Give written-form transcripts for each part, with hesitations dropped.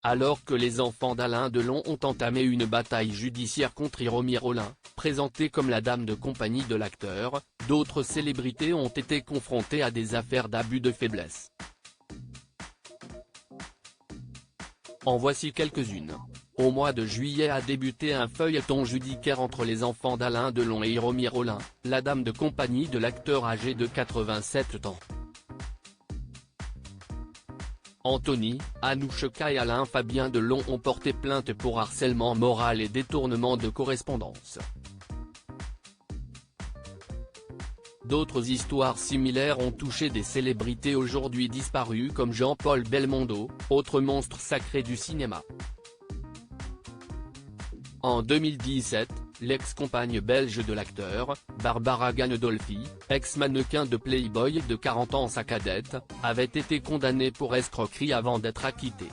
Alors que les enfants d'Alain Delon ont entamé une bataille judiciaire contre Hiromi Rollin, présentée comme la dame de compagnie de l'acteur, d'autres célébrités ont été confrontées à des affaires d'abus de faiblesse. En voici quelques-unes. Au mois de juillet a débuté un feuilleton judiciaire entre les enfants d'Alain Delon et Hiromi Rollin, la dame de compagnie de l'acteur âgé de 87 ans. Anthony, Anouchka et Alain Fabien Delon ont porté plainte pour harcèlement moral et détournement de correspondance. D'autres histoires similaires ont touché des célébrités aujourd'hui disparues comme Jean-Paul Belmondo, autre monstre sacré du cinéma. En 2017, l'ex-compagne belge de l'acteur, Barbara Gannedolfi, ex-mannequin de Playboy de 40 ans sa cadette, avait été condamnée pour escroquerie avant d'être acquittée.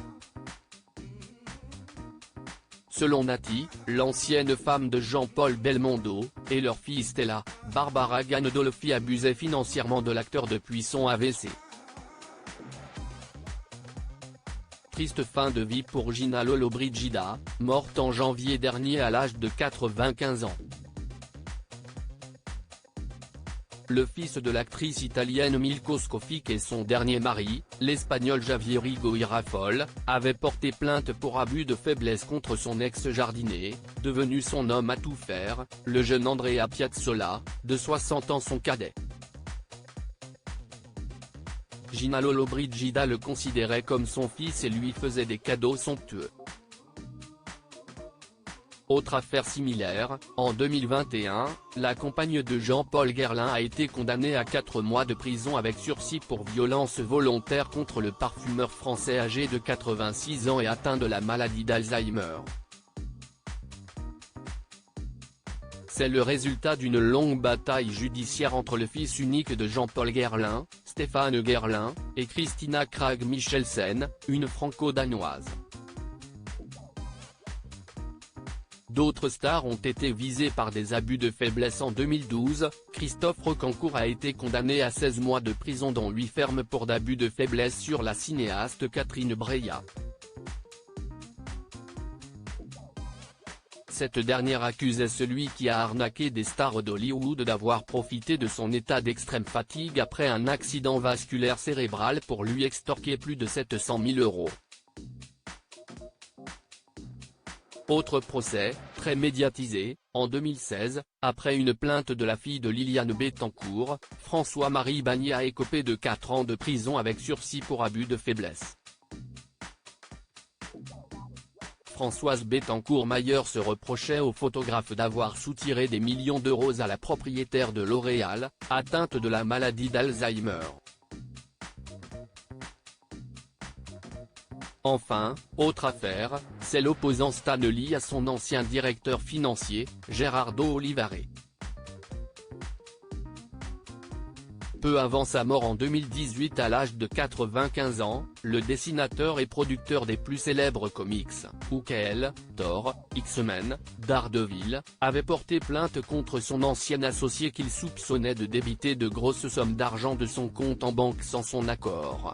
Selon Nati, l'ancienne femme de Jean-Paul Belmondo, et leur fille Stella, Barbara Gannedolfi abusait financièrement de l'acteur depuis son AVC. Triste fin de vie pour Gina Lollobrigida, morte en janvier dernier à l'âge de 95 ans. Le fils de l'actrice italienne Milko Scoffic et son dernier mari, l'espagnol Javier Rigo Irafol, avaient porté plainte pour abus de faiblesse contre son ex-jardinier, devenu son homme à tout faire, le jeune Andrea Piazzolla, de 60 ans son cadet. Gina Lollobrigida le considérait comme son fils et lui faisait des cadeaux somptueux. Autre affaire similaire, en 2021, la compagne de Jean-Paul Guerlain a été condamnée à 4 mois de prison avec sursis pour violence volontaire contre le parfumeur français âgé de 86 ans et atteint de la maladie d'Alzheimer. C'est le résultat d'une longue bataille judiciaire entre le fils unique de Jean-Paul Guerlain, Stéphane Guerlain, et Christina Krag Michelsen, une franco-danoise. D'autres stars ont été visées par des abus de faiblesse en 2012, Christophe Rocancourt a été condamné à 16 mois de prison dont 8 fermes pour d'abus de faiblesse sur la cinéaste Catherine Breillat. Cette dernière accusait celui qui a arnaqué des stars d'Hollywood d'avoir profité de son état d'extrême fatigue après un accident vasculaire cérébral pour lui extorquer plus de 700 000 €. Autre procès, très médiatisé, en 2016, après une plainte de la fille de Liliane Bettencourt, François-Marie Bagné a écopé de 4 ans de prison avec sursis pour abus de faiblesse. Françoise Bettencourt-Mayer se reprochait au photographe d'avoir soutiré des millions d'euros à la propriétaire de L'Oréal, atteinte de la maladie d'Alzheimer. Enfin, autre affaire, c'est l'opposant Stanley à son ancien directeur financier, Gerardo Olivares. Peu avant sa mort en 2018 à l'âge de 95 ans, le dessinateur et producteur des plus célèbres comics, UKL, Thor, X-Men, Daredevil, avait porté plainte contre son ancien associé qu'il soupçonnait de débiter de grosses sommes d'argent de son compte en banque sans son accord.